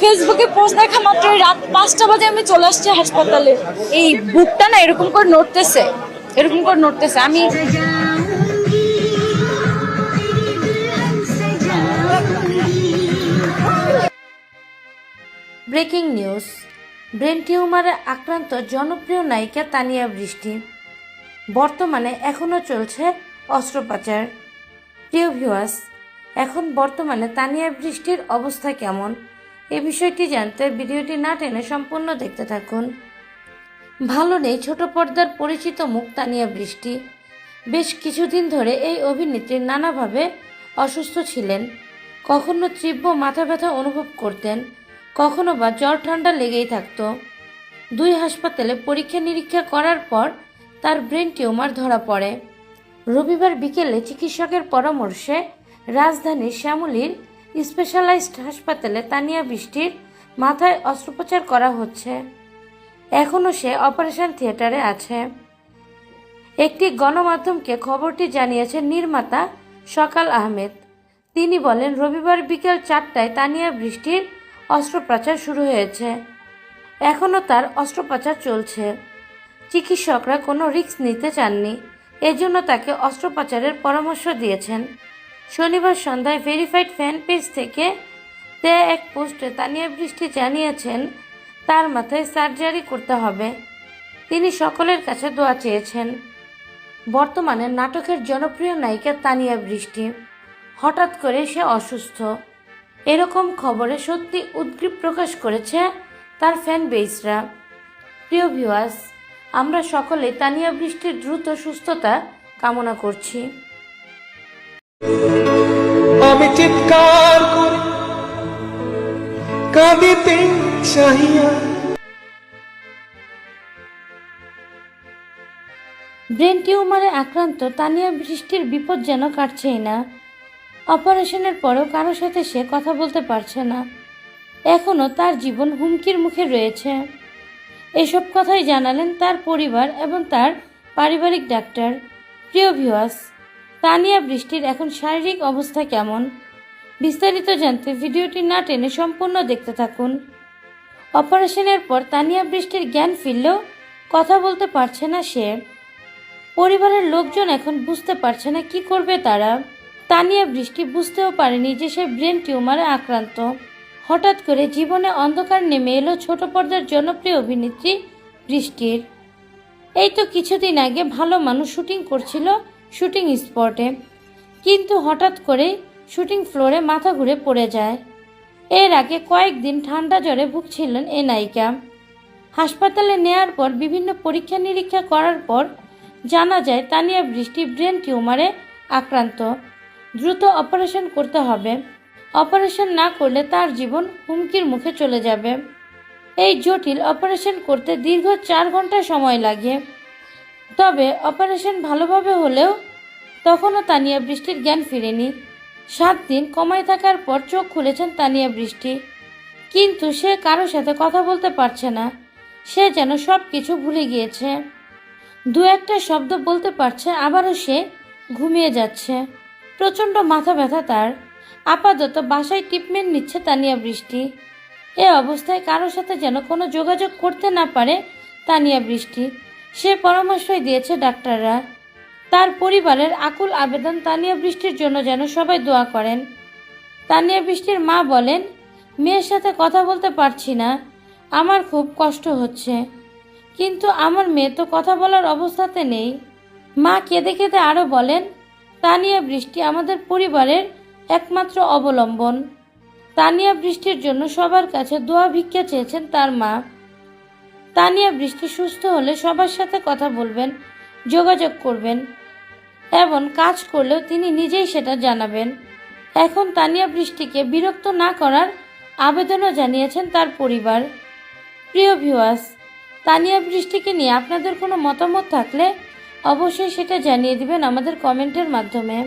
ফেসবুকে পোস্ট দেখা মাত্রই রাত 5টা বাজে আমি চলে আসছি হাসপাতালে। এই বুকটা না এরকম করে নড়তেছে, এরকম করে নড়তেছে। আমি ব্রেকিং নিউজ। ব্রেন টিউমারে আক্রান্ত জনপ্রিয় নায়িকা তানিয়া বৃষ্টি। বর্তমানে এখনও চলছে অস্ত্রোপচার। প্রিয় ভিউয়ার্স, এখন বর্তমানে তানিয়া বৃষ্টির অবস্থা কেমন, এ বিষয়টি জানতে ভিডিওটি না টেনে সম্পূর্ণ দেখতে থাকুন। ভালো নেই ছোট পর্দার পরিচিত মুখ তানিয়া বৃষ্টি। বেশ কিছুদিন ধরে এই অভিনেত্রী নানাভাবে অসুস্থ ছিলেন। কখনো তীব্র মাথা ব্যথা অনুভব করতেন, কখনো বা জ্বর ঠান্ডা লেগেই থাকতো। 2 হাসপাতালে পরীক্ষা নিরীক্ষা করার পর তার ব্রেন টিউমার ধরা পড়ে। রবিবার বিকেলে চিকিৎসকের পরামর্শে রাজধানীর শ্যামলীর স্পেশালাইজড হাসপাতালে তানিয়া বৃষ্টির মাথায় অস্ত্রোপচার করা হচ্ছে। এখনও সে অপারেশন থিয়েটারে আছে। একটি গণমাধ্যমকে খবরটি জানিয়েছেন নির্মাতা সকাল আহমেদ। তিনি বলেন, রবিবার বিকেল 4টায় তানিয়া বৃষ্টির অস্ত্রোপচার শুরু হয়েছে। এখনও তার অস্ত্রোপচার চলছে। চিকিৎসকরা কোনো রিস্ক নিতে চাননি, এজন্য তাকে অস্ত্রোপচারের পরামর্শ দিয়েছেন। শনিবার সন্ধ্যায় ভেরিফাইড ফ্যান পেজ থেকে দেয়া এক পোস্টে তানিয়া বৃষ্টি জানিয়েছেন তার মাথায় সার্জারি করতে হবে। তিনি সকলের কাছে দোয়া চেয়েছেন। বর্তমানে নাটকের জনপ্রিয় নায়িকা তানিয়া বৃষ্টি। হঠাৎ করে সে অসুস্থ, এরকম খবরে সত্যি উদ্গ্রীব প্রকাশ করেছে তার ফ্যান বেসরা। প্রিয় ভিউয়ার্স, আমরা সকলে তানিয়া বৃষ্টির দ্রুত সুস্থতা কামনা করছি। আমি চিৎকার করে কাঁদিতে চাহিয়া। ব্রেন টিউমারে আক্রান্ত তানিয়া বৃষ্টির বিপদ যেন কাটছেই না। অপারেশনের পরেও কারোর সাথে সে কথা বলতে পারছে না। এখনও তার জীবন হুমকির মুখে রয়েছে। এসব কথাই জানালেন তার পরিবার এবং তার পারিবারিক ডাক্তার। প্রিয় ভিউয়ার্স, তানিয়া বৃষ্টির এখন শারীরিক অবস্থা কেমন, বিস্তারিত জানতে ভিডিওটি না টেনে সম্পূর্ণ দেখতে থাকুন। অপারেশনের পর তানিয়া বৃষ্টির জ্ঞান ফিরলেও কথা বলতে পারছে না সে। পরিবারের লোকজন এখন বুঝতে পারছে না কি করবে তারা। তানিয়া বৃষ্টি বুঝতেও পারেনি যে সে ব্রেন টিউমারে আক্রান্ত। হঠাৎ করে জীবনে অন্ধকার নেমে এলো ছোট পর্দার জনপ্রিয় অভিনেত্রী বৃষ্টির। এই তো কিছুদিন আগে ভালো মানুষ শুটিং করছিল শুটিং স্পটে, কিন্তু হঠাৎ করেই শুটিং ফ্লোরে মাথা ঘুরে পড়ে যায়। এর আগে কয়েকদিন ঠান্ডা জ্বরে ভুগছিলেন এই নায়িকা। হাসপাতালে নেয়ার পর বিভিন্ন পরীক্ষা নিরীক্ষা করার পর জানা যায় তানিয়া বৃষ্টি ব্রেন টিউমারে আক্রান্ত। দ্রুত অপারেশন করতে হবে। অপারেশন না করলে তার জীবন হুমকির মুখে চলে যাবে। এই জটিল অপারেশন করতে দীর্ঘ 4 ঘন্টা সময় লাগে। তবে অপারেশন ভালোভাবে হলেও তখনও তানিয়া বৃষ্টির জ্ঞান ফিরেনি। 7 দিন কমায় থাকার পর চোখ খুলেছেন তানিয়া বৃষ্টি, কিন্তু সে কারোর সাথে কথা বলতে পারছে না। সে যেন সব কিছু ভুলে গিয়েছে। 2-1টা শব্দ বলতে পারছে, আবারও সে ঘুমিয়ে যাচ্ছে। প্রচণ্ড মাথা ব্যথা তার। আপাতত বাসায় ট্রিটমেন্ট নিচ্ছে তানিয়া বৃষ্টি। এ অবস্থায় কারোর সাথে যেন কোনো যোগাযোগ করতে না পারে তানিয়া বৃষ্টি, সে পরামর্শই দিয়েছে ডাক্তাররা। তার পরিবারের আকুল আবেদন তানিয়া বৃষ্টির জন্য যেন সবাই দোয়া করেন। তানিয়া বৃষ্টির মা বলেন, মেয়ের সাথে কথা বলতে পারছি না, আমার খুব কষ্ট হচ্ছে, কিন্তু আমার মেয়ে তো কথা বলার অবস্থাতে নেই। মা কেঁদে কেঁদে আরও বলেন, তানিয়া বৃষ্টি আমাদের পরিবারের একমাত্র অবলম্বন। তানিয়া বৃষ্টির জন্য সবার কাছে দোয়া ভিক্ষা চেয়েছেন তার মা। তানিয়া বৃষ্টি সুস্থ হলে সবার সাথে কথা বলবেন, যোগাযোগ করবেন এবং কাজ করলেও তিনি নিজেই সেটা জানাবেন। এখন তানিয়া বৃষ্টিকে বিরক্ত না করার আবেদনও জানিয়েছেন তার পরিবার। প্রিয় ভিউয়ার্স, তানিয়া বৃষ্টিকে নিয়ে আপনাদের কোনো মতামত থাকলে অবশ্যই সেটা জানিয়ে দিবেন আমাদের কমেন্টের মাধ্যমে।